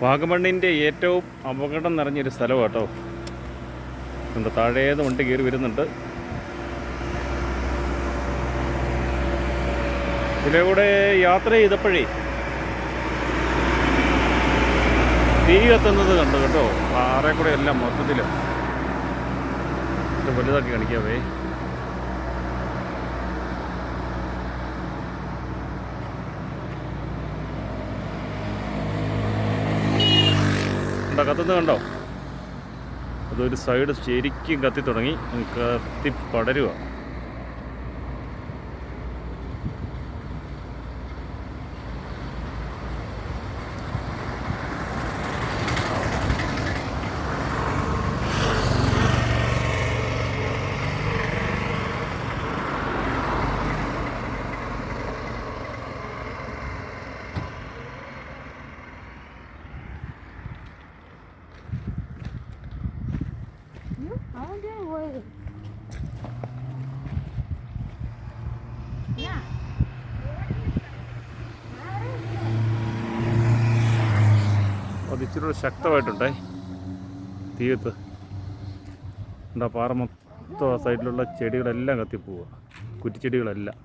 വാഗമണ്ണിൻ്റെ ഏറ്റവും അപകടം നിറഞ്ഞൊരു സ്ഥലമാണ് കേട്ടോ. ഉണ്ട്, താഴേന്ന് വണ്ടി കയറി വരുന്നുണ്ട്. ഇതിലൂടെ യാത്ര ചെയ്തപ്പോഴേ തീ കത്തുന്നത് കണ്ടു കേട്ടോ. പാറയെ കൂടെ എല്ലാം മൊത്തത്തിൽ വലുതാക്കി കാണിക്കാവേ. കത്തുന്നത് കണ്ടോ? അതൊരു സൈഡ് ശരിക്കും കത്തി തുടങ്ങി, കത്തി പടരുക. അത് ഇച്ചിരി ശക്തമായിട്ടുണ്ടേ തീയത്ത്. പാറ മൊത്തം സൈഡിലുള്ള ചെടികളെല്ലാം കത്തിപ്പോവുക, കുറ്റിച്ചെടികളെല്ലാം.